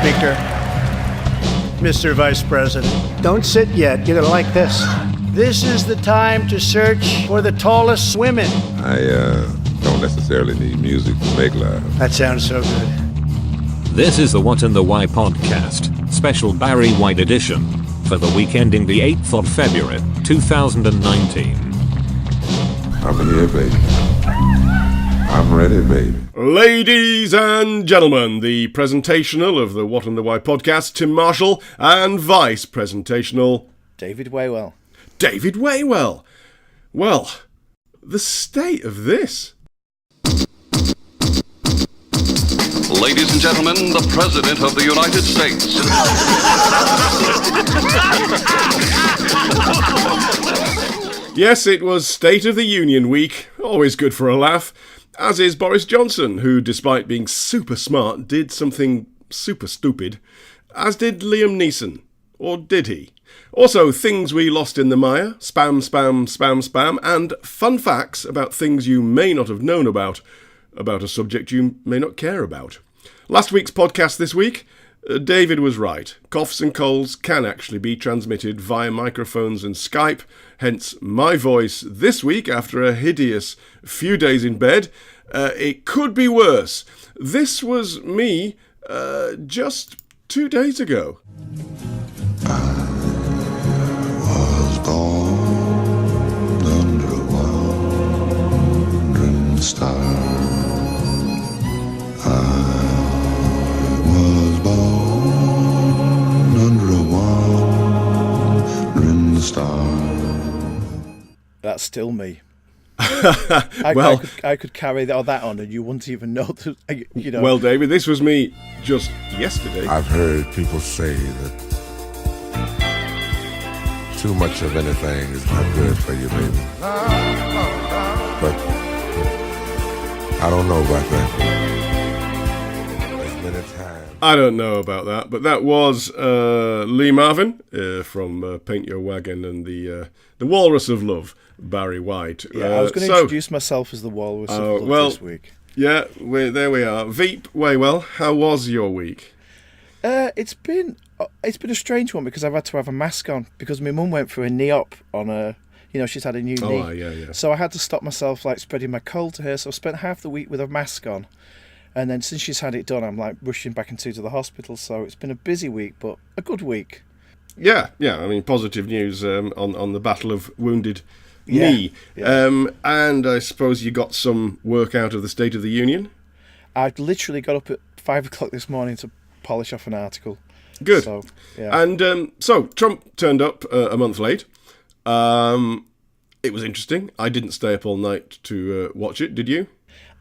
Speaker. Mr. Vice President, don't sit yet. You're going to like this. This is the time to search for the tallest women. I don't necessarily need music to make love. That sounds so good. This is the What and the Why podcast, special Barry White edition, for the week ending the 8th of February, 2019. I'm here, baby. I'm ready, baby. Ladies and gentlemen, the presentational of the What and the Why podcast, Tim Marshall, and vice presentational, David Waywell. David Waywell. Well, the state of this. Ladies and gentlemen, the President of the United States. Yes, it was State of the Union week, always good for a laugh, as is Boris Johnson, who, despite being super smart, did something super stupid, as did Liam Neeson. Or did he? Also, things we lost in the mire, spam, spam, spam, spam, and fun facts about things you may not have known about a subject you may not care about. Last week's podcast this week, David was right. Coughs and colds can actually be transmitted via microphones and Skype, hence my voice this week after a hideous few days in bed. It could be worse. This was me just 2 days ago. I was born under a wandering star. I was born under a wandering star. That's still me. Well, I could carry that on and you wouldn't even know that, you know. Well, David, this was me just yesterday. I've heard people say that too much of anything is not good for you, baby. But I don't know about that. As many times. I don't know about that, but that was Lee Marvin from Paint Your Wagon and the Walrus of Love, Barry White. Yeah, I was going to introduce myself as the Walrus of Love this week. Yeah, there we are. Veep Waywell, how was your week? It's been a strange one because I've had to have a mask on because my mum went for a knee op on a, she's had a new knee. Oh, yeah. So I had to stop myself spreading my cold to her. So I spent half the week with a mask on. And then since she's had it done, I'm rushing back into the hospital. So it's been a busy week, but a good week. Yeah. I mean, positive news on the battle of wounded knee. Yeah. And I suppose you got some work out of the State of the Union? I literally got up at 5 o'clock this morning to polish off an article. Good. So, yeah. And so Trump turned up a month late. It was interesting. I didn't stay up all night to watch it. Did you?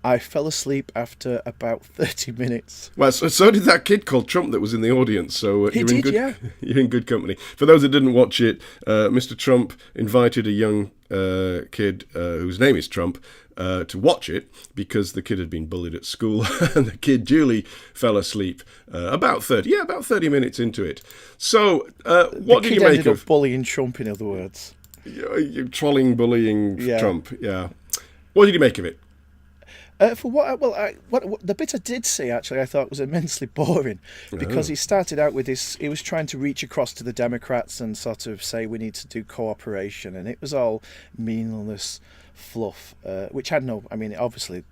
I fell asleep after about 30 minutes. Well, so did that kid called Trump that was in the audience. So you're in good company. For those that didn't watch it, Mr. Trump invited a young kid whose name is Trump to watch it because the kid had been bullied at school, and the kid duly fell asleep about 30 minutes into it. So what did you make of bullying Trump? In other words, you're trolling, bullying Trump? Yeah. What did you make of it? For what the bit I did see, actually, I thought was immensely boring because he started out with this. He was trying to reach across to the Democrats and sort of say we need to do cooperation, and it was all meaningless fluff, which had no. I mean, obviously,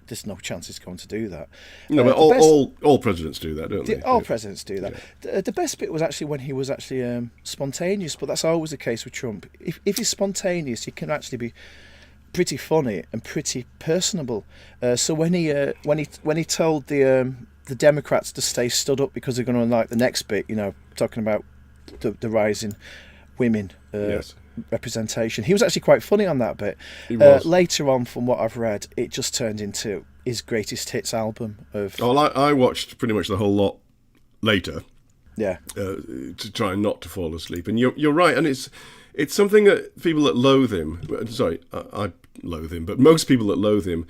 there's no chance he's going to do that. No, but all presidents do that, don't they? All presidents do that. Yeah. The best bit was actually when he was actually spontaneous, but that's always the case with Trump. If he's spontaneous, he can actually be pretty funny and pretty personable. So when he told the Democrats to stay stood up because they're going to unlike the next bit, talking about the rising women representation, he was actually quite funny on that bit. He was. Later on, from what I've read, it just turned into his greatest hits album. I watched pretty much the whole lot later. Yeah. To try not to fall asleep, and you're right, and it's something that people that loathe him. Sorry, I loathe him, but most people that loathe him,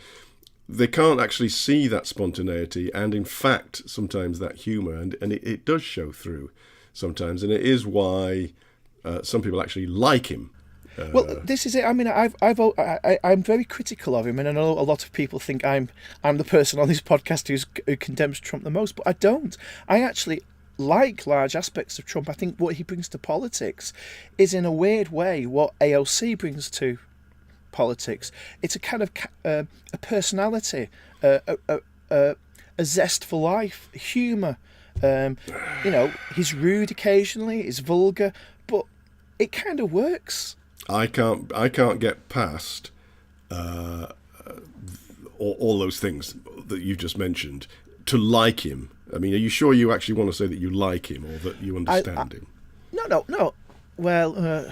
they can't actually see that spontaneity and, in fact, sometimes that humour, and it does show through sometimes, and it is why some people actually like him. Well, this is it. I mean, I'm very critical of him, and I know a lot of people think I'm the person on this podcast who condemns Trump the most, but I don't. I actually like large aspects of Trump. I think what he brings to politics is, in a weird way, what AOC brings to politics. It's a kind of a personality, a zest for life, humour. He's rude occasionally, he's vulgar, but it kind of works. I can't get past all those things that you just mentioned to like him. I mean, are you sure you actually want to say that you like him or that you understand him? No. Well,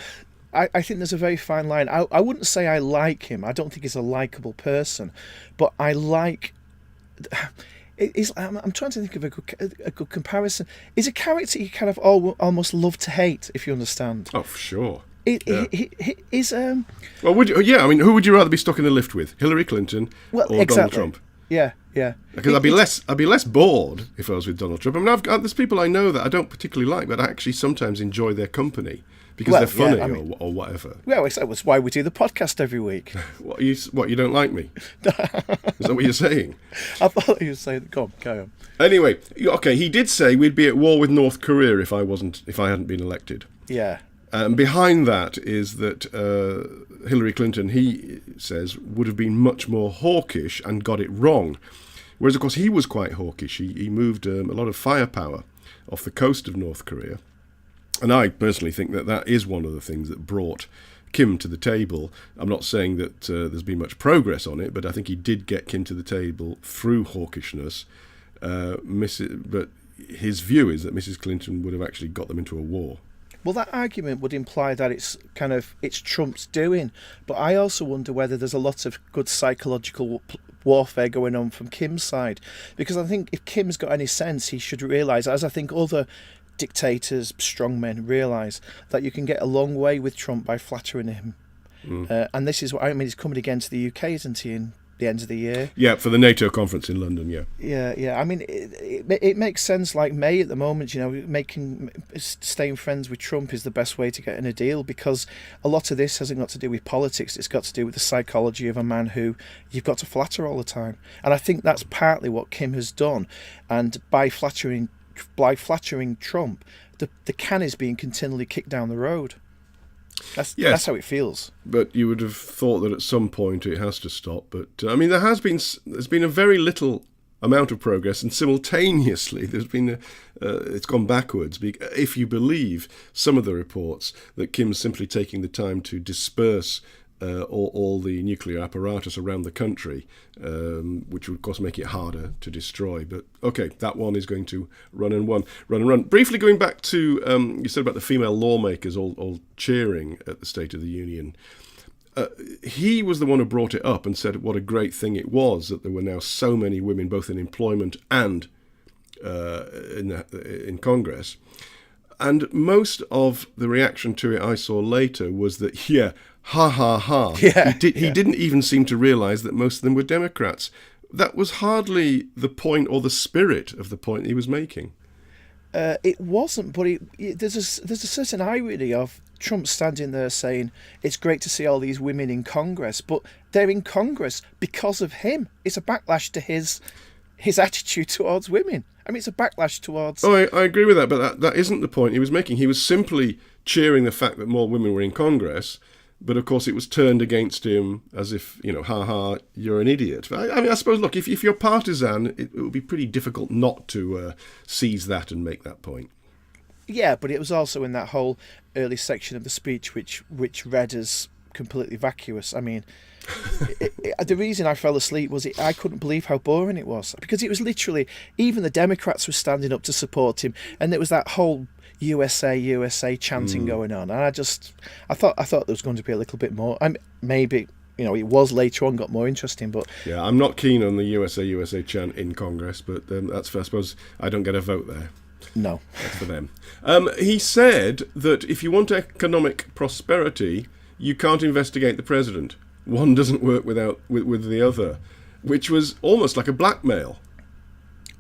I think there's a very fine line. I wouldn't say I like him. I don't think he's a likable person, but I like. I'm trying to think of a good comparison. He's a character you kind of almost love to hate, if you understand. Oh, for sure. He's Well, would you? Yeah, I mean, who would you rather be stuck in the lift with, Hillary Clinton or Donald Trump? Yeah. Because I'd be less bored if I was with Donald Trump. I mean, there's people I know that I don't particularly like, but I actually sometimes enjoy their company because they're funny or whatever. Well, that's why we do the podcast every week. What you don't like me? Is that what you're saying? I thought you were saying, go on, carry on. Anyway, okay, he did say we'd be at war with North Korea if I hadn't been elected. Yeah. And behind that is that Hillary Clinton, he says, would have been much more hawkish and got it wrong. Whereas, of course, he was quite hawkish. He moved a lot of firepower off the coast of North Korea. And I personally think that is one of the things that brought Kim to the table. I'm not saying that there's been much progress on it, but I think he did get Kim to the table through hawkishness. But his view is that Mrs. Clinton would have actually got them into a war. Well, that argument would imply that it's Trump's doing, but I also wonder whether there's a lot of good psychological warfare going on from Kim's side, because I think if Kim's got any sense, he should realise, as I think other dictators, strongmen realise, that you can get a long way with Trump by flattering him. And this is what I mean. He's coming again to the UK, isn't he, in the end of the year? Yeah, for the NATO conference in London. Yeah. I mean, it makes sense. Like May at the moment, staying friends with Trump is the best way to get in a deal, because a lot of this hasn't got to do with politics. It's got to do with the psychology of a man who you've got to flatter all the time. And I think that's partly what Kim has done. And by flattering Trump, the can is being continually kicked down the road. That's how it feels. But you would have thought that at some point it has to stop. But I mean, there's been a very little amount of progress, and simultaneously there's been it's gone backwards. If you believe some of the reports that Kim's simply taking the time to disperse all the nuclear apparatus around the country, which would of course make it harder to destroy. But okay, that one is going to run and run. Briefly going back to you said about the female lawmakers all cheering at the State of the Union. He was the one who brought it up and said what a great thing it was that there were now so many women both in employment and in Congress. And most of the reaction to it I saw later was that, ha ha ha. Yeah, he didn't even seem to realise that most of them were Democrats. That was hardly the point or the spirit of the point he was making. It wasn't, but there's a certain irony of Trump standing there saying it's great to see all these women in Congress, but they're in Congress because of him. It's a backlash to his attitude towards women. I mean, it's a backlash towards... Oh, I agree with that, but that isn't the point he was making. He was simply cheering the fact that more women were in Congress, but of course it was turned against him as if, ha ha, you're an idiot. I mean, I suppose, look, if you're partisan, it would be pretty difficult not to seize that and make that point. Yeah, but it was also in that whole early section of the speech which read as completely vacuous. I mean... the reason I fell asleep was I couldn't believe how boring it was, because it was literally, even the Democrats were standing up to support him, and there was that whole USA chanting going on, and I thought there was going to be a little bit more. Maybe it was later on got more interesting, but yeah, I'm not keen on the USA chant in Congress, but that's I suppose I don't get a vote there. No, that's for them. He said that if you want economic prosperity, you can't investigate the president. One doesn't work with the other, which was almost like a blackmail.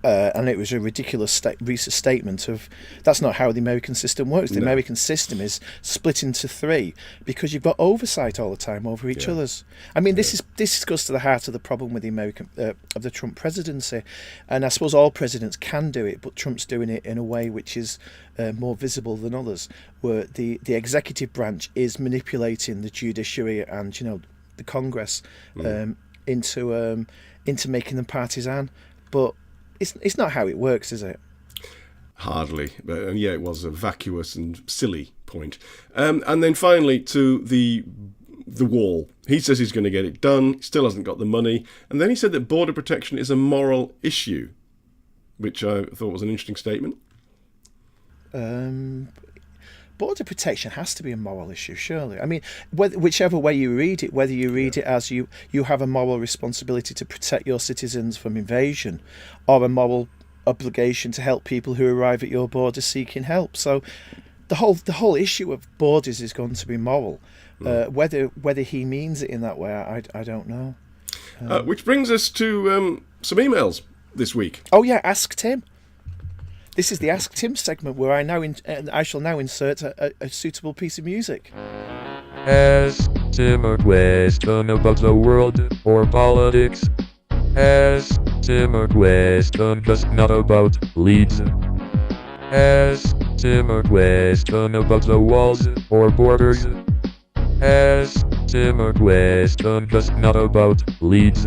And it was a ridiculous recent statement of that's not how the American system works. The American system is split into three because you've got oversight all the time over each other's. I mean, this goes to the heart of the problem with the American of the Trump presidency, and I suppose all presidents can do it, but Trump's doing it in a way which is more visible than others, where the executive branch is manipulating the judiciary and the Congress into making them partisan, but. It's not how it works, is it? Hardly. But yeah, it was a vacuous and silly point. And then finally to the wall. He says he's going to get it done, still hasn't got the money. And then he said that border protection is a moral issue, which I thought was an interesting statement. Border protection has to be a moral issue, surely. I mean, whichever way you read it, whether you read it as you have a moral responsibility to protect your citizens from invasion, or a moral obligation to help people who arrive at your border seeking help. So the whole issue of borders is going to be moral. Whether he means it in that way, I don't know. Which brings us to some emails this week. Oh yeah, Ask Tim. This is the Ask Tim segment where I shall now insert a suitable piece of music. Has Tim a question about the world or politics? Has Tim a question just not about Leeds? Has Tim a question about the walls or borders? Has Tim a question just not about Leeds?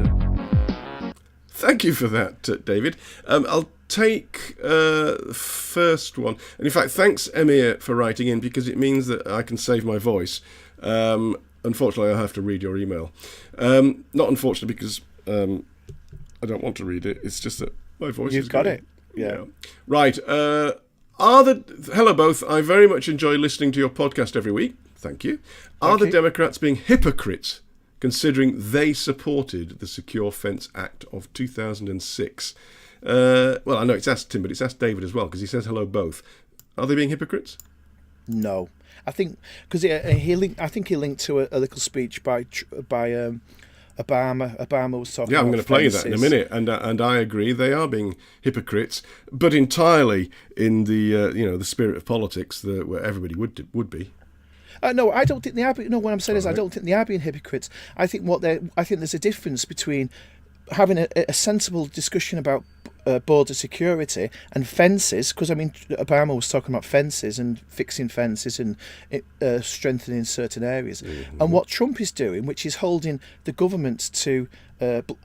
Thank you for that, David. I'll take the first one. And in fact, thanks, Emir, for writing in, because it means that I can save my voice. Unfortunately, I have to read your email. Not unfortunately, because I don't want to read it. It's just that my voice You've is got going. it. Yeah. Right. Hello, both. I very much enjoy listening to your podcast every week. Thank you. Are the Democrats being hypocrites, considering they supported the Secure Fence Act of 2006? Well, I know it's asked Tim, but it's asked David as well, because he says hello both. Are they being hypocrites? No, I think because he linked to a little speech by Obama. Obama was talking. Yeah, I'm about going to play you fences. that in a minute, and I agree they are being hypocrites, but entirely in the the spirit of politics where everybody would be. No, I don't think they are. No, what I'm saying is I don't think they are being hypocrites. I think there's a difference between having a sensible discussion about border security and fences, because I mean Obama was talking about fences and fixing fences and strengthening certain areas, and what Trump is doing, which is holding the government to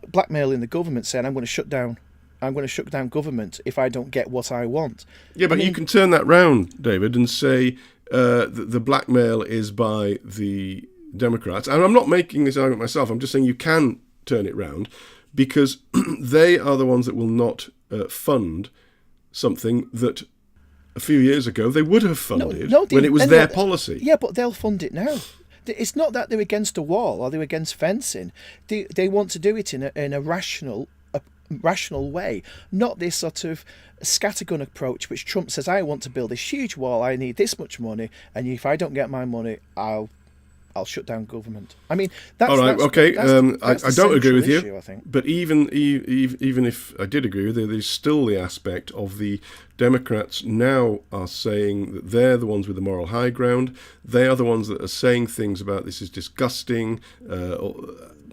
blackmailing the government, saying I'm going to shut down government if I don't get what I want. Yeah, but you can turn that round, David, and say the blackmail is by the Democrats, and I'm not making this argument myself. I'm just saying you can turn it round, because they are the ones that will not fund something that a few years ago they would have funded when it was their policy. Yeah, but they'll fund it now. It's not that they're against a wall or they're against fencing. They want to do it in a rational way, not this sort of scattergun approach, which Trump says, I want to build this huge wall, I need this much money, and if I don't get my money, I'll shut down government. I mean, that's... All right, okay, I don't agree with issue, you, I think. but even if I did agree with you, there's still the aspect of the Democrats now are saying that they're the ones with the moral high ground. They are the ones that are saying things about this is disgusting,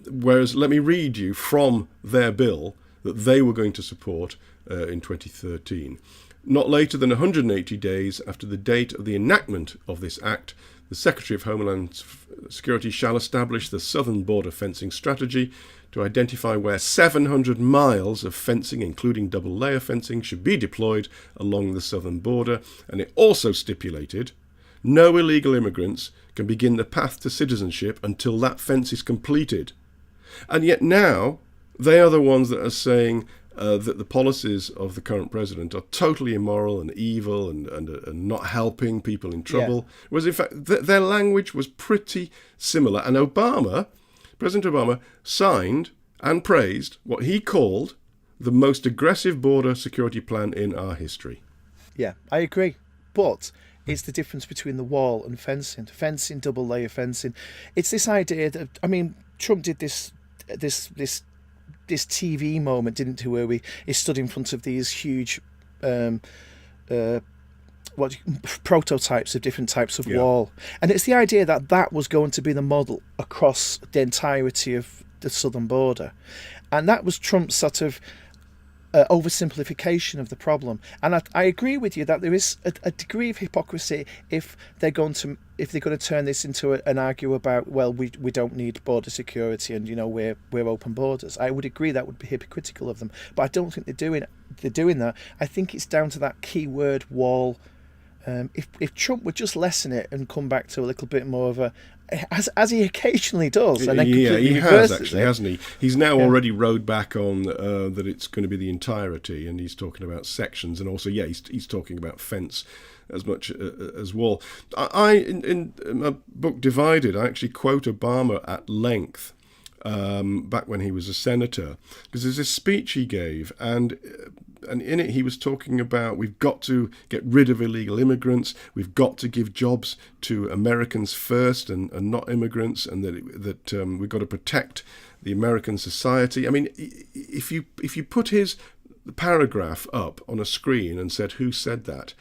whereas let me read you from their bill that they were going to support in 2013. Not later than 180 days after the date of the enactment of this act, the Secretary of Homeland Security shall establish the Southern Border Fencing Strategy to identify where 700 miles of fencing, including double-layer fencing, should be deployed along the southern border. And it also stipulated no illegal immigrants can begin the path to citizenship until that fence is completed. And yet now they are the ones that are saying that the policies of the current president are totally immoral and evil and not helping people in trouble. Yeah. Whereas, in fact, their language was pretty similar. And President Obama, signed and praised what he called the most aggressive border security plan in our history. Yeah, I agree. But it's the difference between the wall and fencing, double-layer fencing. It's this idea that, I mean, Trump did this this TV moment, didn't he, where he stood in front of these huge prototypes of different types of wall, and it's the idea that that was going to be the model across the entirety of the southern border, and that was Trump's sort of oversimplification of the problem. And I agree with you that there is a degree of hypocrisy if they're going to turn this into an argue about, well, we don't need border security and we're open borders. I would agree that would be hypocritical of them, but I don't think they're doing that. I think it's down to that key word wall. If Trump would just lessen it and come back to a little bit more of a, as he occasionally does, and then he has actually, it. hasn't he? He's now already rode back on that it's going to be the entirety, and he's talking about sections, and also he's talking about fence as much as wall. In my book Divided, I actually quote Obama at length back when he was a senator, because there's this speech he gave, and in it he was talking about we've got to get rid of illegal immigrants, we've got to give jobs to Americans first and not immigrants, and that we've got to protect the American society. I mean, if you put his paragraph up on a screen and said who said that,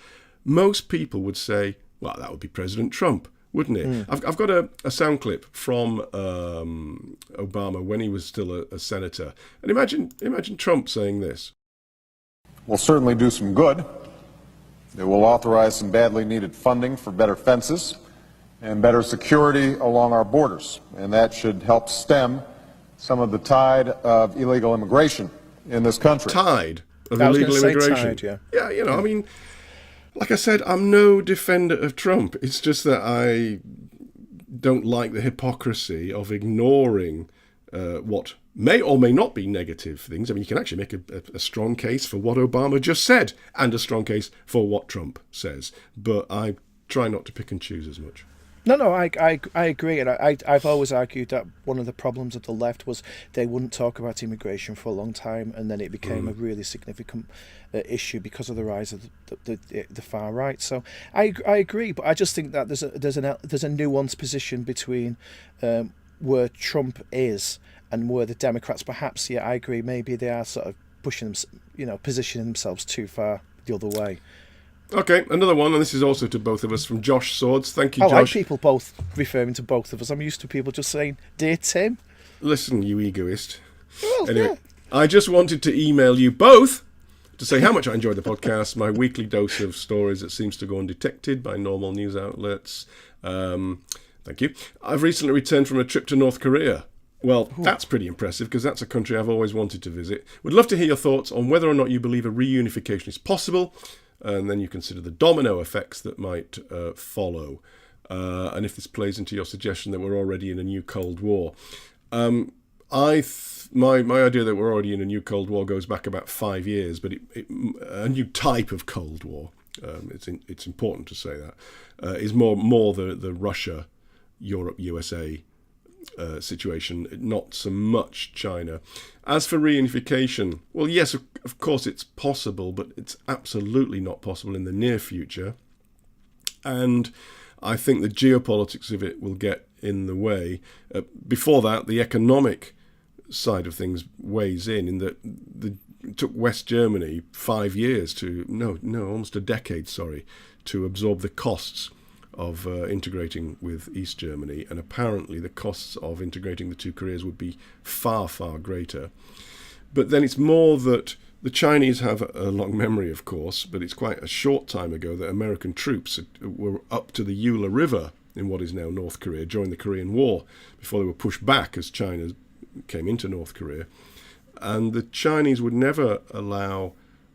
most people would say, well, that would be President Trump, wouldn't it? I've got a sound clip from Obama when he was still a senator, and imagine Trump saying this. Will certainly do some good. It will authorize some badly needed funding for better fences and better security along our borders, and that should help stem some of the tide of illegal immigration in this country. Tide of illegal immigration. Tide, I mean, like I said, I'm no defender of Trump. It's just that I don't like the hypocrisy of ignoring what may or may not be negative things. I mean, you can actually make a strong case for what Obama just said and a strong case for what Trump says. But I try not to pick and choose as much. No, I agree, and I've always argued that one of the problems of the left was they wouldn't talk about immigration for a long time, and then it became a really significant issue because of the rise of the far right. So I agree, but I just think that there's a nuanced position between where Trump is and where the Democrats perhaps. I agree. Maybe they are sort of pushing them, positioning themselves too far the other way. Okay, another one, and this is also to both of us, from Josh Swords. Thank you, Josh. I like people both referring to both of us. I'm used to people just saying, "Dear Tim." Listen, you egoist. Well, anyway, yeah. I just wanted to email you both to say how much I enjoyed the podcast, my weekly dose of stories that seems to go undetected by normal news outlets. Thank you. I've recently returned from a trip to North Korea. Well, that's pretty impressive, because that's a country I've always wanted to visit. Would love to hear your thoughts on whether or not you believe a reunification is possible, and then you consider the domino effects that might follow, and if this plays into your suggestion that we're already in a new Cold War. My idea that we're already in a new Cold War goes back about 5 years, but a new type of Cold War, it's important to say that, is more the Russia, Europe, USA situation, not so much China. As for reunification, well, yes, of course it's possible, but it's absolutely not possible in the near future. And I think the geopolitics of it will get in the way. Before that, the economic side of things weighs in that it took West Germany 5 years almost a decade, to absorb the costs of integrating with East Germany, and apparently the costs of integrating the two Koreas would be far, far greater. But then it's more that the Chinese have a long memory, of course, but it's quite a short time ago that American troops were up to the Eula River in what is now North Korea during the Korean War, before they were pushed back as China came into North Korea. And the Chinese would never allow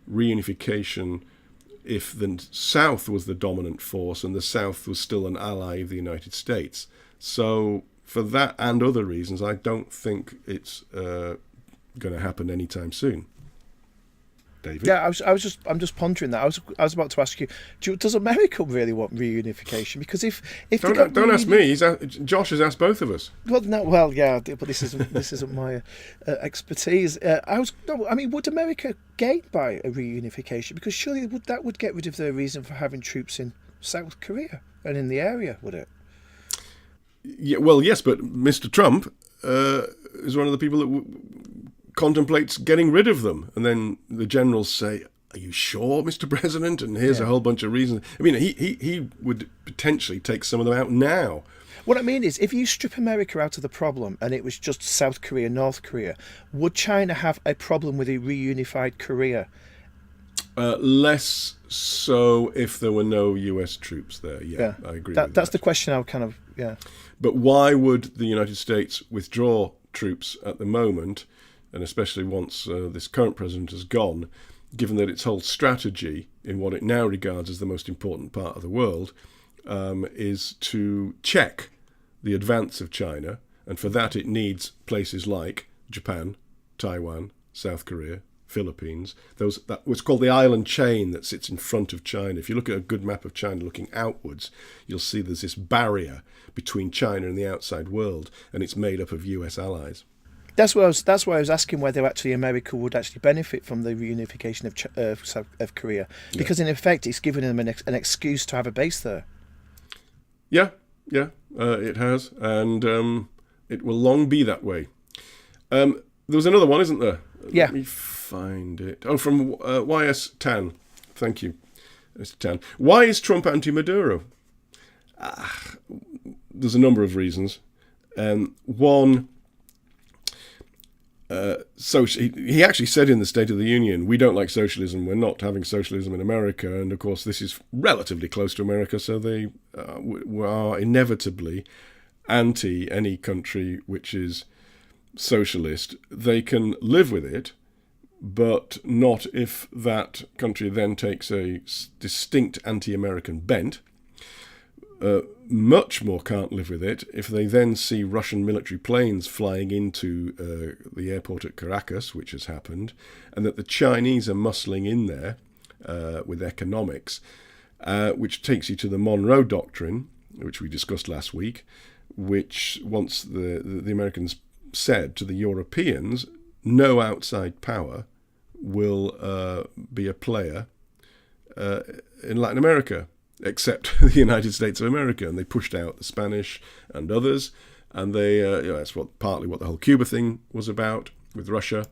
reunification if the South was the dominant force and the South was still an ally of the United States. So for that and other reasons, I don't think it's going to happen anytime soon. David? Yeah, I'm just pondering that. I was about to ask you, does America really want reunification? Because if don't ask me. Josh has asked both of us. Well, yeah, but this isn't my expertise. Would America gain by a reunification? Because surely that would get rid of the reason for having troops in South Korea and in the area, would it? Yeah, well, yes, but Mr. Trump is one of the people that contemplates getting rid of them. And then the generals say, "Are you sure, Mr. President?" And here's a whole bunch of reasons. I mean, he would potentially take some of them out now. What I mean is, if you strip America out of the problem and it was just South Korea, North Korea, would China have a problem with a reunified Korea? Less so if there were no US troops there. Yeah, I agree with that. That's the question I would kind of, But why would the United States withdraw troops at the moment, and especially once this current president has gone, given that its whole strategy in what it now regards as the most important part of the world is to check the advance of China, and for that it needs places like Japan, Taiwan, South Korea, Philippines, that what's called the island chain that sits in front of China. If you look at a good map of China looking outwards, you'll see there's this barrier between China and the outside world, and it's made up of US allies. That's why I was asking whether actually America would actually benefit from the reunification of Korea, because in effect it's given them an excuse to have a base there. Yeah, it has, and it will long be that way. There was another one, isn't there? Yeah. Let me find it. Oh, from YS Tan. Thank you, Mr. Tan. Why is Trump anti-Maduro? There's a number of reasons. One, so he actually said in the State of the Union, we don't like socialism, we're not having socialism in America, and of course this is relatively close to America, so they are inevitably anti any country which is socialist. They can live with it, but not if that country then takes a distinct anti-American bent. Much more can't live with it if they then see Russian military planes flying into the airport at Caracas, which has happened, and that the Chinese are muscling in there with economics, which takes you to the Monroe Doctrine, which we discussed last week, which once the Americans said to the Europeans, no outside power will be a player in Latin America, except the United States of America, and they pushed out the Spanish and others, and they that's partly what the whole Cuba thing was about with Russia,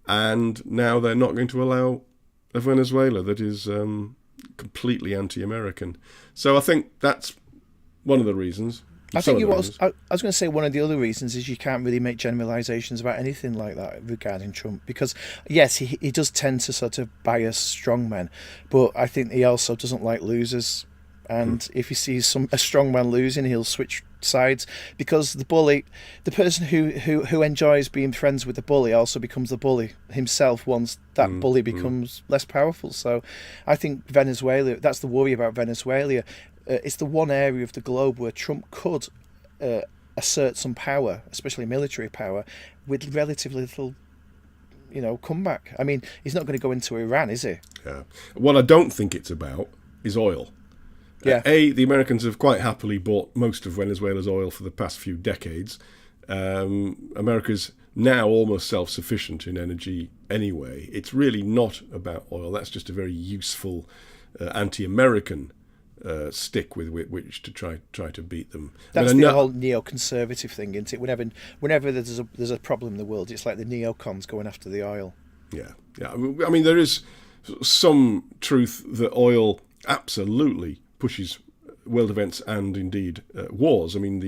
and now they're not going to allow a Venezuela that is completely anti-American. So I think that's one of the reasons. I was going to say one of the other reasons is you can't really make generalisations about anything like that regarding Trump, because yes, he does tend to sort of bias strongmen, but I think he also doesn't like losers, and if he sees a strongman losing, he'll switch sides, because the person who enjoys being friends with the bully also becomes the bully himself once that bully becomes less powerful. So I think Venezuela, that's the worry about Venezuela. It's the one area of the globe where Trump could assert some power, especially military power, with relatively little, comeback. I mean, he's not going to go into Iran, is he? Yeah. What I don't think it's about is oil. Yeah. The Americans have quite happily bought most of Venezuela's oil for the past few decades. America's now almost self-sufficient in energy anyway. It's really not about oil. That's just a very useful anti-American stick with which to try to beat them. That's the whole neoconservative thing, isn't it? Whenever there's a problem in the world, it's like the neocons going after the oil. Yeah. I mean, there is some truth that oil absolutely pushes world events and indeed wars. I mean,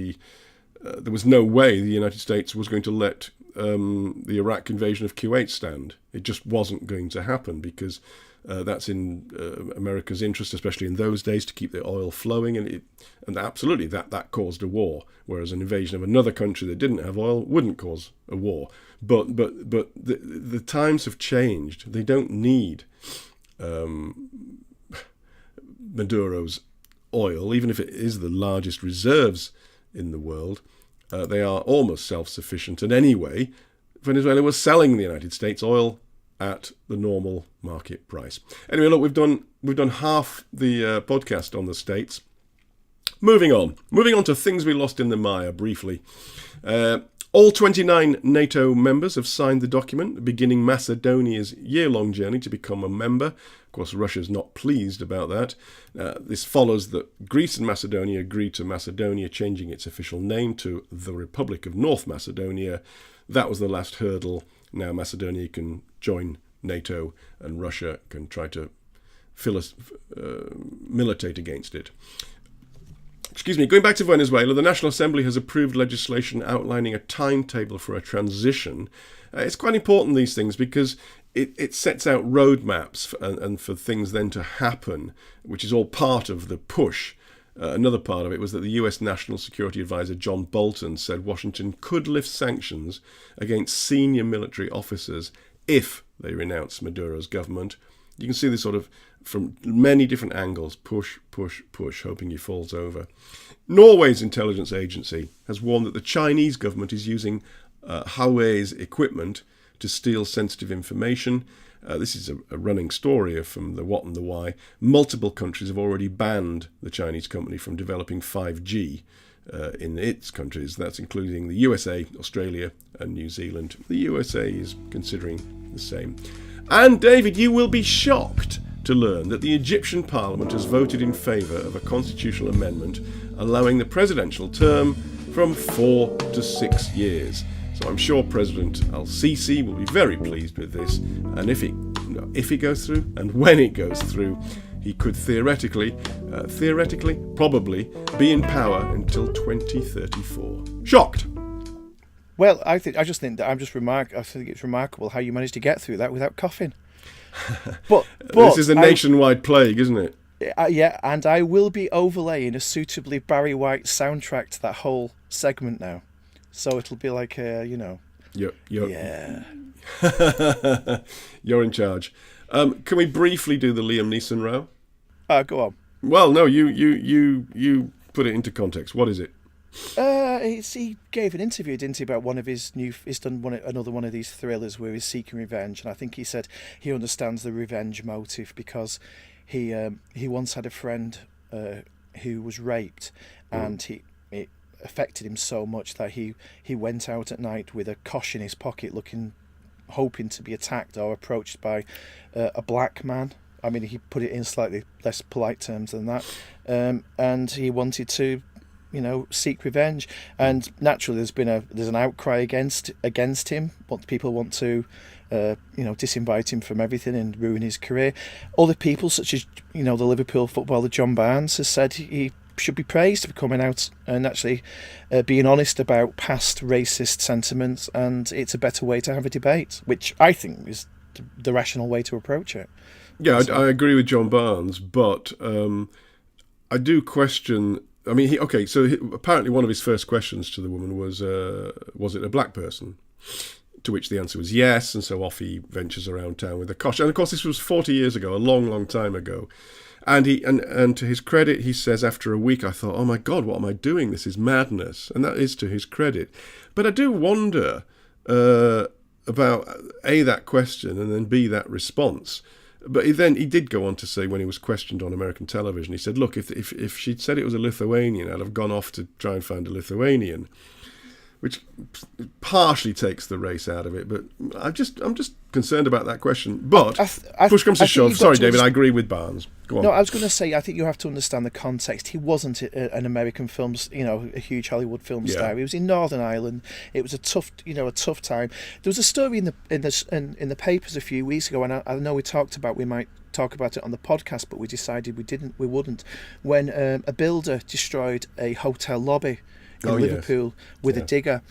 there was no way the United States was going to let the Iraq invasion of Kuwait stand. It just wasn't going to happen, because that's in America's interest, especially in those days, to keep the oil flowing, and absolutely that caused a war. Whereas an invasion of another country that didn't have oil wouldn't cause a war. But the times have changed. They don't need Maduro's oil, even if it is the largest reserves in the world. They are almost self-sufficient, and anyway, Venezuela was selling the United States oil at the normal market price. Anyway, look, we've done half the podcast on the States. Moving on to things we lost in the mire briefly. All 29 NATO members have signed the document beginning Macedonia's year-long journey to become a member. Of course, Russia's not pleased about that. This follows that Greece and Macedonia agreed to Macedonia changing its official name to the Republic of North Macedonia. That was the last hurdle, now Macedonia can join NATO and Russia can try to militate against it. Excuse me, going back to Venezuela, the National Assembly has approved legislation outlining a timetable for a transition. It's quite important, these things, because it sets out roadmaps and for things then to happen, which is all part of the push. Another part of it was that the US National Security Advisor John Bolton said Washington could lift sanctions against senior military officers if they renounce Maduro's government. You can see this sort of from many different angles, push, push, push, hoping he falls over. Norway's intelligence agency has warned that the Chinese government is using Huawei's equipment to steal sensitive information. This is a running story from the what and the why. Multiple countries have already banned the Chinese company from developing 5G in its countries. That's including the USA, Australia and New Zealand. The USA is considering the same. And David, you will be shocked to learn that the Egyptian parliament has voted in favour of a constitutional amendment allowing the presidential term from 4 to 6 years. So I'm sure President al-Sisi will be very pleased with this, and if it goes through and when it goes through, he could theoretically, probably be in power until 2034. Shocked. Well, I think it's remarkable how you managed to get through that without coughing. But this is a nationwide plague, isn't it? Yeah, and I will be overlaying a suitably Barry White soundtrack to that whole segment now. So it'll be like, You're yeah. You're in charge. Can we briefly do the Liam Neeson row? Go on. Well, no, you put it into context. What is it? He gave an interview, didn't he, about one of his he's done another one of these thrillers where he's seeking revenge, and I think he said he understands the revenge motive because he once had a friend who was raped, and it affected him so much that he went out at night with a kosh in his pocket, hoping to be attacked or approached by a black man. I mean, he put it in slightly less polite terms than that, and he wanted to, seek revenge. And naturally, there's an outcry against him. What people want to, disinvite him from everything and ruin his career. Other people, such as the Liverpool footballer John Barnes, has said he should be praised for coming out and actually being honest about past racist sentiments, and it's a better way to have a debate, which I think is the rational way to approach it. Yeah, I agree with John Barnes, but I do question. I mean, apparently one of his first questions to the woman was it a black person? To which the answer was yes, and so off he ventures around town with a kosh. And of course, this was 40 years ago, a long, long time ago. And and to his credit, he says, after a week, I thought, oh my God, what am I doing? This is madness. And that is to his credit. But I do wonder about A, that question, and then B, that response. But he did go on to say, when he was questioned on American television, he said, look, if she'd said it was a Lithuanian, I'd have gone off to try and find a Lithuanian, which partially takes the race out of it. But I'm just concerned about that question. But push comes to shove. Sorry, David, I agree with Barnes. Go on. No, I was going to say, I think you have to understand the context. He wasn't an American film, a huge Hollywood film star. He was in Northern Ireland. It was a tough time. There was a story in the papers a few weeks ago, and I know we might talk about it on the podcast, but we decided we wouldn't. When a builder destroyed a hotel lobby in Liverpool with a digger,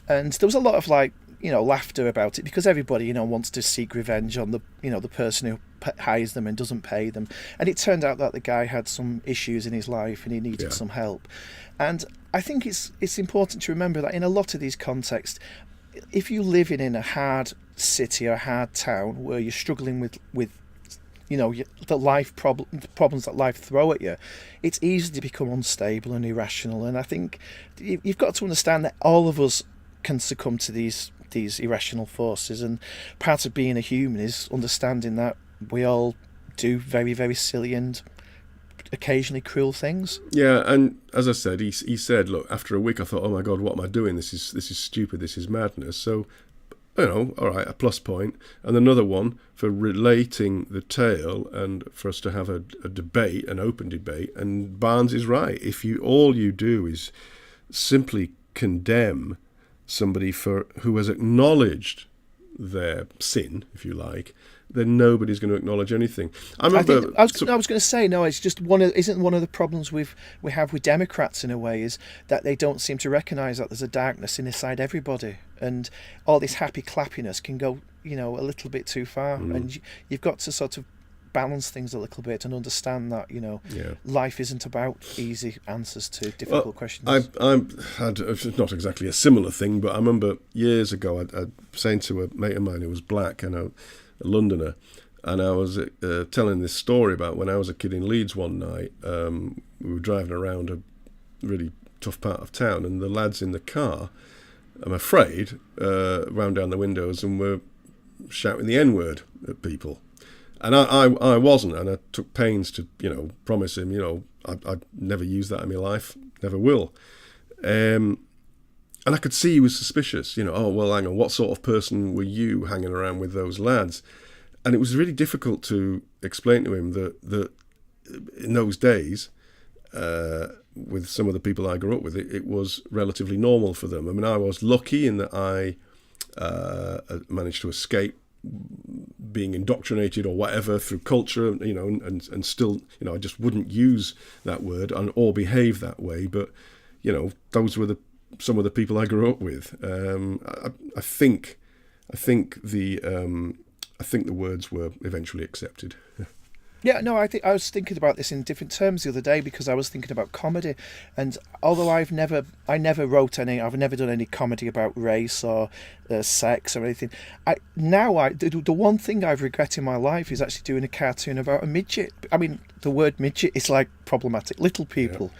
and there was a lot of laughter about it because everybody wants to seek revenge on the person who hires them and doesn't pay them. And it turned out that the guy had some issues in his life and he needed some help. And I think it's important to remember that in a lot of these contexts, if you live in a hard city or a hard town where you're struggling with the problems that life throw at you, it's easy to become unstable and irrational. And I think you've got to understand that all of us can succumb to these irrational forces, and part of being a human is understanding that we all do very, very silly and occasionally cruel things. Yeah, and as I said, he said, look, after a week I thought, oh my God, what am I doing? This is stupid, this is madness. So, all right, a plus point. And another one for relating the tale and for us to have a debate, an open debate. And Barnes is right. If all you do is simply condemn somebody who has acknowledged their sin, if you like, then nobody's going to acknowledge anything. I was going to say, no, it's just isn't one of the problems we have with Democrats in a way is that they don't seem to recognise that there's a darkness inside everybody, and all this happy clappiness can go, a little bit too far, and you've got to sort of balance things a little bit and understand that life isn't about easy answers to difficult questions. I had not exactly a similar thing, but I remember years ago I saying to a mate of mine who was black and a Londoner, and I was telling this story about when I was a kid in Leeds one night. We were driving around a really tough part of town, and the lads in the car, I'm afraid, round down the windows and were shouting the N-word at people. And I wasn't, and I took pains to, promise him, I'd never use that in my life, never will. And I could see he was suspicious, oh, well, hang on, what sort of person were you hanging around with those lads? And it was really difficult to explain to him that in those days, with some of the people I grew up with, it was relatively normal for them. I mean, I was lucky in that I managed to escape being indoctrinated or whatever through culture, and still, I just wouldn't use that word or behave that way. But, those were some of the people I grew up with. I think the words were eventually accepted. Yeah, no, I was thinking about this in different terms the other day because I was thinking about comedy, and although I never done any comedy about race or sex or anything. The one thing I've regretted in my life is actually doing a cartoon about a midget. I mean, the word midget is like problematic, little people,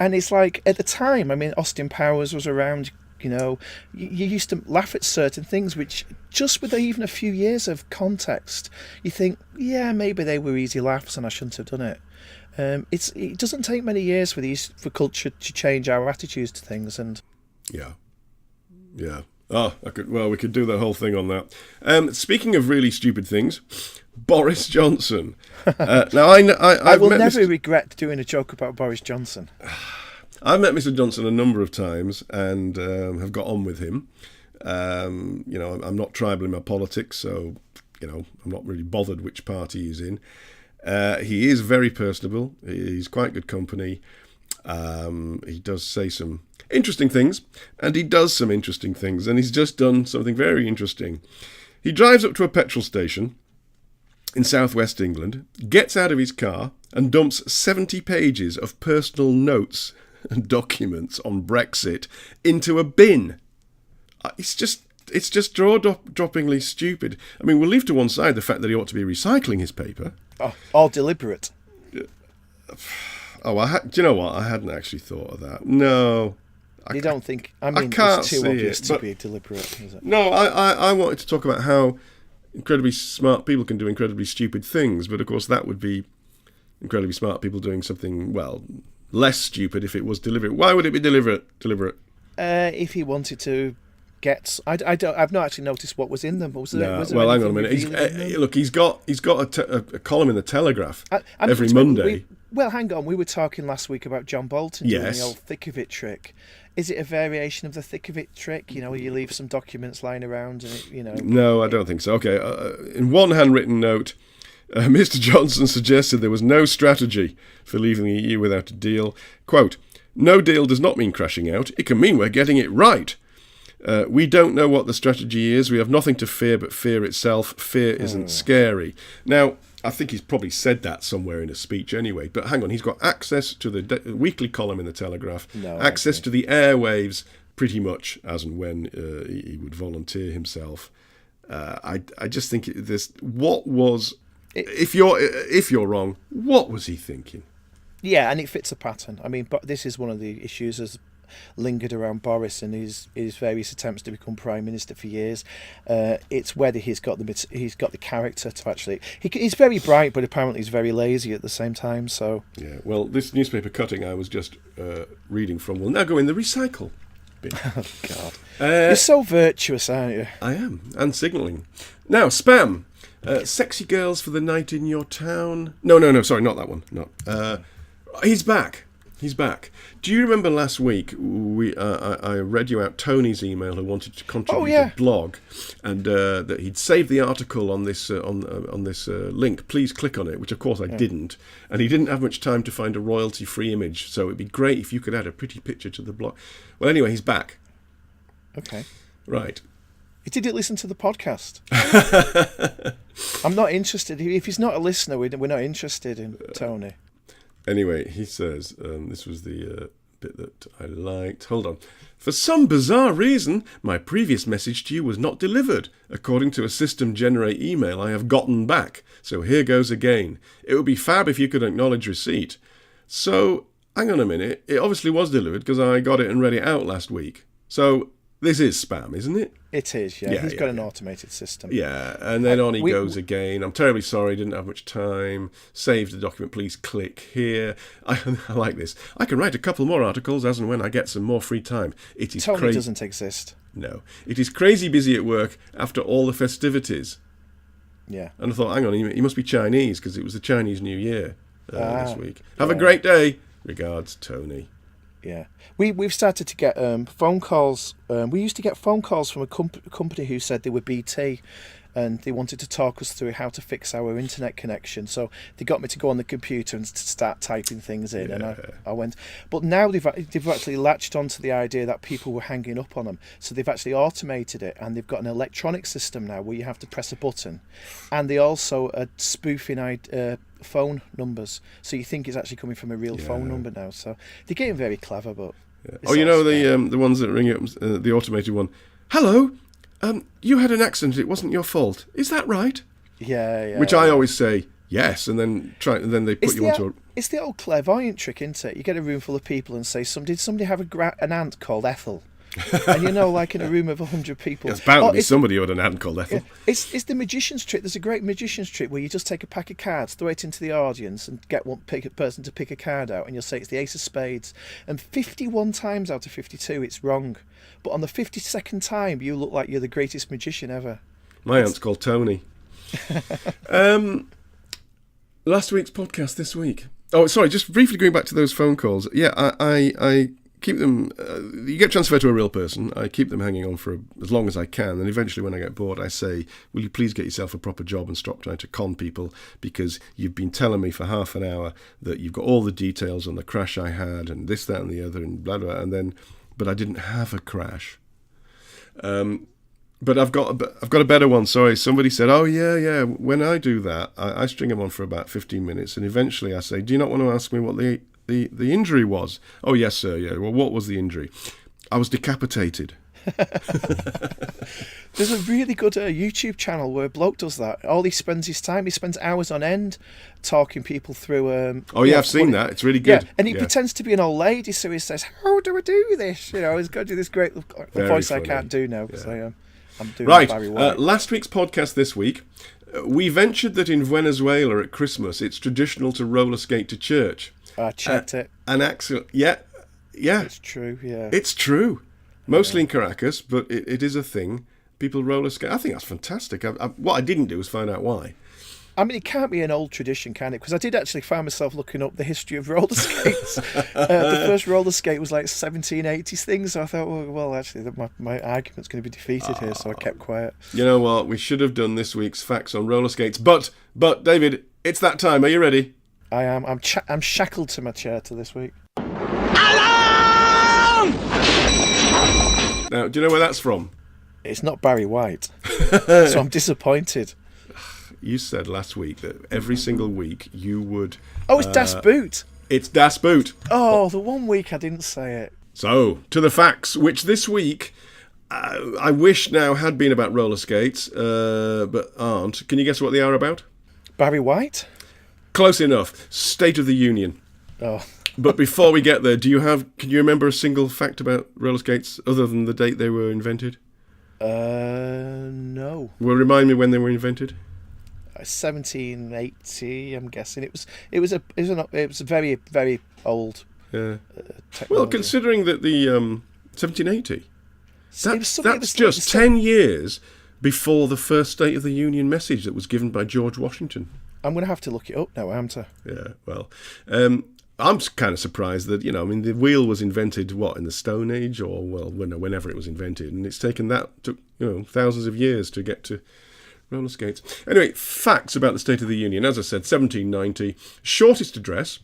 and it's like at the time. I mean, Austin Powers was around. You used to laugh at certain things which, just with even a few years of context, you think, yeah, maybe they were easy laughs and I shouldn't have done it. It doesn't take many years for culture to change our attitudes to things, and yeah. Oh, we could do the whole thing on that. Speaking of really stupid things, Boris Johnson. Now I will never regret doing a joke about Boris Johnson. I've met Mr. Johnson a number of times and have got on with him. I'm not tribal in my politics, so I'm not really bothered which party he's in. He is very personable. He's quite good company. He does say some interesting things, and he does some interesting things, and he's just done something very interesting. He drives up to a petrol station in southwest England, gets out of his car, and dumps 70 pages of personal notes and documents on Brexit into a bin. It's just jaw-droppingly stupid. I mean, we'll leave to one side the fact that he ought to be recycling his paper. Oh, all deliberate. Do you know what? I hadn't actually thought of that. No. You don't think... I mean, it's too obvious to be deliberate, is it? No, I wanted to talk about how incredibly smart people can do incredibly stupid things, but of course that would be incredibly smart people doing something, well, less stupid if it was deliberate. Why would it be deliberate? If he wanted to get... I've not actually noticed what was in them. Was there hang on a minute. Look, he's got a column in the Telegraph every Monday. Hang on. We were talking last week about John Bolton doing the old thick of it trick. Is it a variation of the thick of it trick? Where you leave some documents lying around and No, I don't think so. Okay, in one handwritten note, Mr. Johnson suggested there was no strategy for leaving the EU without a deal. Quote, "No deal does not mean crashing out. It can mean we're getting it right. We don't know what the strategy is. We have nothing to fear but fear itself. Fear isn't scary." Now, I think he's probably said that somewhere in a speech anyway. But hang on, he's got access to the weekly column in the Telegraph, access to the airwaves pretty much as and when he would volunteer himself. I just think what was... If you're wrong, what was he thinking? Yeah, and it fits a pattern. I mean, but this is one of the issues has lingered around Boris and his various attempts to become Prime Minister for years. It's whether he's got the character to actually... He's very bright, but apparently he's very lazy at the same time. So yeah, well, this newspaper cutting I was just reading from will now go in the recycle bin. Oh God, you're so virtuous, aren't you? I am, and signalling. Now, spam. Sexy girls for the night in your town. No, sorry, not that one. No. He's back. He's back. Do you remember last week I read you out Tony's email who wanted to contribute a blog, and that he'd saved the article on this on this link. Please click on it, which of course I didn't, and he didn't have much time to find a royalty-free image. So it'd be great if you could add a pretty picture to the blog. Well, anyway, he's back. Okay. Right. He didn't listen to the podcast. I'm not interested. If he's not a listener, we're not interested in Tony. Anyway, he says, this was the bit that I liked. Hold on. For some bizarre reason, my previous message to you was not delivered, according to a system-generate email I have gotten back. So here goes again. It would be fab if you could acknowledge receipt. So, hang on a minute. It obviously was delivered because I got it and read it out last week. So, this is spam, isn't it? It is, yeah. He's got an automated system. Yeah, and then on he goes again. I'm terribly sorry, didn't have much time. Save the document, please click here. I like this. I can write a couple more articles as and when I get some more free time. It is Tony doesn't exist. No. It is crazy busy at work after all the festivities. Yeah. And I thought, hang on, he must be Chinese because it was the Chinese New Year this week. Have a great day. Regards, Tony. Yeah, we've started to get phone calls. We used to get phone calls from a company who said they were BT, and they wanted to talk us through how to fix our internet connection. So they got me to go on the computer and to start typing things in, and I went. But now they've actually latched onto the idea that people were hanging up on them. So they've actually automated it, and they've got an electronic system now where you have to press a button, and they also are spoofing phone numbers, so you think it's actually coming from a real phone number now. So they're getting very clever, but oh, you know the ones that ring up, the automated one. Hello, you had an accident. It wasn't your fault. Is that right? Yeah. Which I always say yes, and then they put you onto. It's the old clairvoyant trick, isn't it? You get a room full of people and say, "Did somebody have an aunt called Ethel?" And like in a room of 100 people. There's bound to be somebody who had an aunt called Ethel. It's the magician's trick. There's a great magician's trick where you just take a pack of cards, throw it into the audience, and get a person to pick a card out, and you'll say it's the Ace of Spades. And 51 times out of 52, it's wrong. But on the 52nd time, you look like you're the greatest magician ever. My aunt's called Tony. Last week's podcast this week. Oh, sorry, just briefly going back to those phone calls. Yeah, I keep them. You get transferred to a real person. I keep them hanging on for as long as I can, and eventually, when I get bored, I say, "Will you please get yourself a proper job and stop trying to con people? Because you've been telling me for half an hour that you've got all the details on the crash I had, and this, that, and the other, and blah blah." And then, but I didn't have a crash. But I've got a better one. Sorry, somebody said, "Oh yeah. When I do that, I string them on for about 15 minutes, and eventually I say, do you not want to ask me what the injury was?" "Oh yes, sir. Yeah. Well, what was the injury?" "I was decapitated." There's a really good YouTube channel where a bloke does that. All he spends his time, he spends hours on end talking people through. I've seen that. It's really good. Yeah, and he pretends to be an old lady, so he says, "How do I do this?" He's got to do this great voice funny. I can't do now because I'm doing Barry White. Last week's podcast this week, we ventured that in Venezuela at Christmas, it's traditional to roller skate to church. I checked it. And actually, yeah. It's true, yeah. It's true. Mostly in Caracas, but it is a thing. People roller skate. I think that's fantastic. What I didn't do was find out why. I mean, it can't be an old tradition, can it? Because I did actually find myself looking up the history of roller skates. The first roller skate was like 1780s things, so I thought, well actually, my argument's going to be defeated here, so I kept quiet. You know what? We should have done this week's facts on roller skates, but David, it's that time. Are you ready? I am. I'm shackled to my chair to this week. Now, do you know where that's from? It's not Barry White, so I'm disappointed. You said last week that every single week you would... Oh, it's Das Boot. It's Das Boot. Oh, the one week I didn't say it. So, to the facts, which this week I wish now had been about roller skates, but aren't. Can you guess what they are about? Barry White? Close enough. State of the Union. Oh. But before we get there, can you remember a single fact about roller skates other than the date they were invented? No. Well, remind me when they were invented. 1780, I'm guessing. It was very, very old. Yeah. Technology. Well, considering that the 1780, that's just 10 years before the first State of the Union message that was given by George Washington. I'm going to have to look it up now, aren't I? Yeah. Well, I'm kind of surprised that, I mean, the wheel was invented, in the Stone Age, or, whenever it was invented, and it's taken thousands of years to get to roller skates. Anyway, facts about the State of the Union. As I said, 1790, shortest address,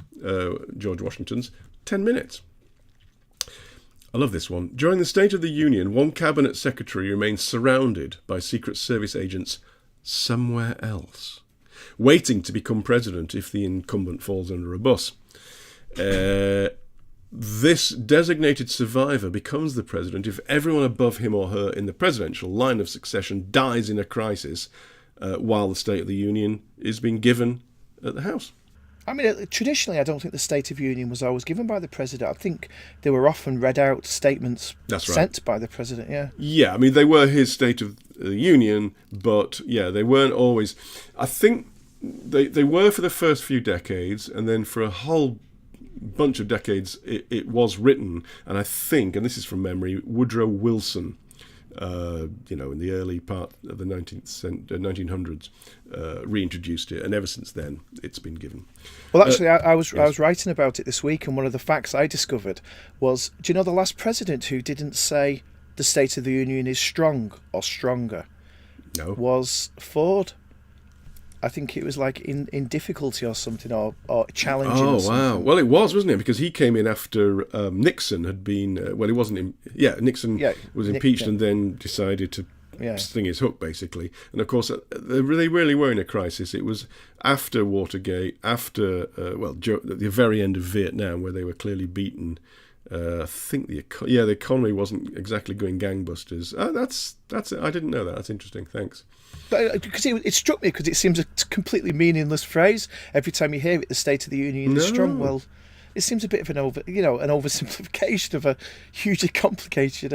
George Washington's, 10 minutes. I love this one. During the State of the Union, one cabinet secretary remains surrounded by Secret Service agents somewhere else, waiting to become president if the incumbent falls under a bus. This designated survivor becomes the president if everyone above him or her in the presidential line of succession dies in a crisis while the State of the Union is being given at the House. I mean, traditionally, I don't think the State of Union was always given by the president. I think they were often read out statements sent by the president, yeah. Yeah, I mean, they were his State of the Union, but, yeah, they weren't always. I think they were for the first few decades, and then for a whole bunch of decades it was written, and I think, and this is from memory, Woodrow Wilson, in the early part of the 1900s, reintroduced it, and ever since then it's been given. Well, actually, I was writing about it this week, and one of the facts I discovered was, do you know the last president who didn't say the State of the Union is strong or stronger? No. Was Ford. I think it was like in difficulty or something, or challenging. Oh, or something. wow. Well, it was, wasn't it? Because he came in after Nixon had been, he wasn't, Nixon was impeached and then decided to sting his hook, basically. And of course, they really were in a crisis. It was after Watergate, after, the very end of Vietnam, where they were clearly beaten. I think the economy wasn't exactly going gangbusters. That's I didn't know that. That's interesting. Thanks. But because it struck me because it seems a completely meaningless phrase every time you hear it. The State of the Union is strong. Well, it seems a bit of an oversimplification of a hugely complicated.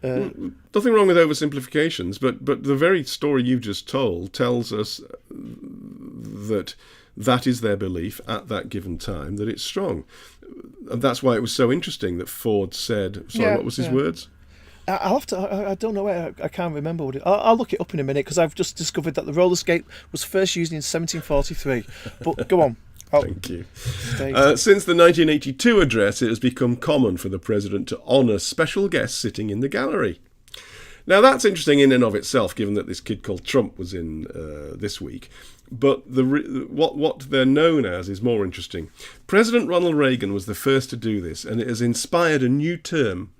Nothing wrong with oversimplifications, but the very story you just told tells us that is their belief at that given time, that it's strong. And that's why it was so interesting that Ford said, what was his words? I'll have to. I don't know where. I can't remember what it. I'll look it up in a minute because I've just discovered that the roller skate was first used in 1743. But go on. Thank you. Since the 1982 address, it has become common for the president to honour special guests sitting in the gallery. Now that's interesting in and of itself, given that this kid called Trump was in this week. But what they're known as is more interesting. President Ronald Reagan was the first to do this, and it has inspired a new term.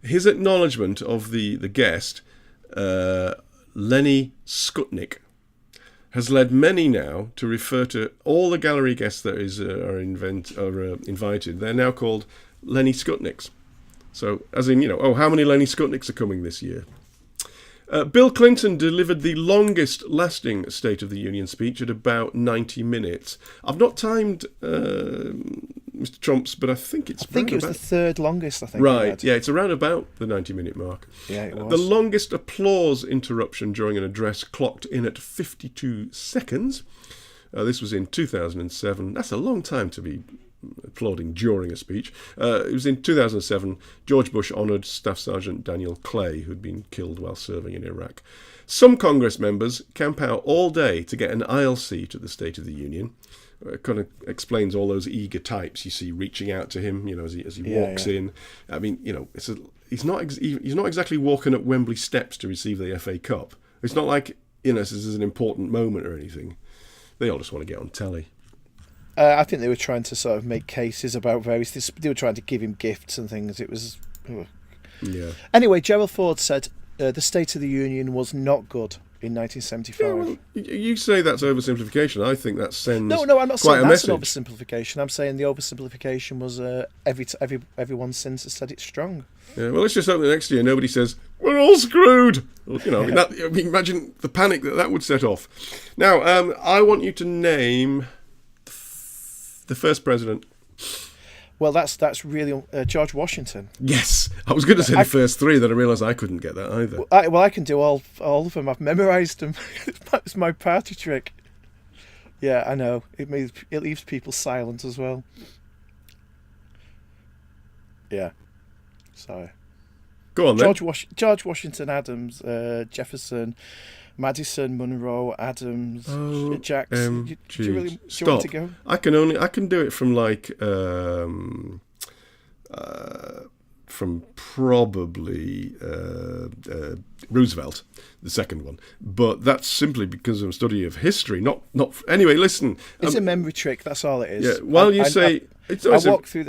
His acknowledgement of the guest, Lenny Skutnik, has led many now to refer to all the gallery guests that are invited. They're now called Lenny Skutniks. So, as in, how many Lenny Skutniks are coming this year? Bill Clinton delivered the longest lasting State of the Union speech at about 90 minutes. I've not timed Mr. Trump's, but I think it was the third longest, I think. Right, it's around about the 90-minute mark. Yeah, it was. The longest applause interruption during an address clocked in at 52 seconds. This was in 2007. That's a long time to be applauding during a speech. It was in 2007. George Bush honoured Staff Sergeant Daniel Clay, who'd been killed while serving in Iraq. Some Congress members camp out all day to get an aisle seat at the State of the Union. It kind of explains all those eager types you see reaching out to him, as he walks in. I mean, he's not exactly walking up Wembley steps to receive the FA Cup. It's not like this is an important moment or anything. They all just want to get on telly. I think they were trying to sort of make cases about various things. They were trying to give him gifts and things. It was... Yeah. Anyway, Gerald Ford said the State of the Union was not good in 1975. Yeah, well, you say that's oversimplification. I think that sends No, I'm not saying that's an oversimplification. I'm saying the oversimplification was everyone since has said it's strong. Yeah, well, let's just hope that next year nobody says, we're all screwed. Well, imagine the panic that would set off. Now, I want you to name the first president. Well, that's really George Washington. Yes, I was going to say the first three, then I realised I couldn't get that either. I can do all of them. I've memorised them. It's my party trick. Yeah, I know. It leaves people silent as well. Yeah. Sorry. Go on then. George Washington, Adams, Jefferson, Madison, Monroe, Adams, Jackson. Do you want Stop. to go? I can do it from like from probably Roosevelt, the second one, but that's simply because of a study of history. Not. Anyway, listen. It's a memory trick. That's all it is. Yeah. Well, you say it's I walk through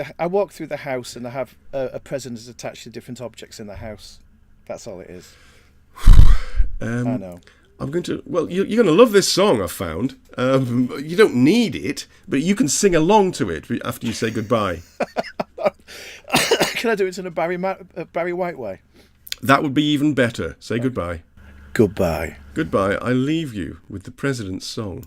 the house and I have a present attached to different objects in the house. That's all it is. I know. I'm going to. Well, you're going to love this song. I've found. You don't need it, but you can sing along to it after you say goodbye. Can I do it in a Barry White way? That would be even better. Say goodbye. Goodbye. Goodbye. I leave you with the President's song.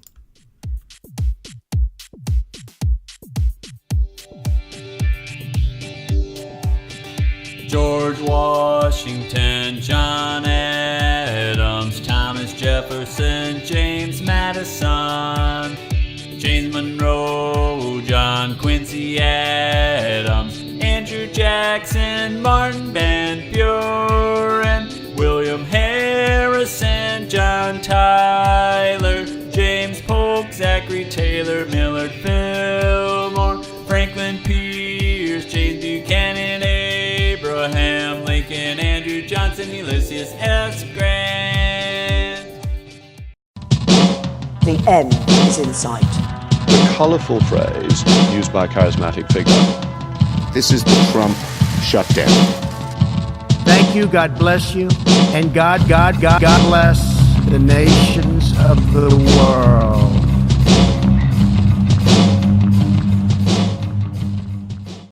George Washington, John Adams, Thomas Jefferson, James Madison, James Monroe, John Quincy Adams, Andrew Jackson, Martin Van Buren, William Harrison, John Tyler, James Polk, Zachary Taylor, Millard Fillmore, Franklin Pierce, James Buchanan, Abraham Lincoln, Andrew Johnson, Ulysses S. Grant. The end is in sight. The colourful phrase used by a charismatic figure. This is the Trump shutdown. Thank you, God bless you, and God bless the nations of the world.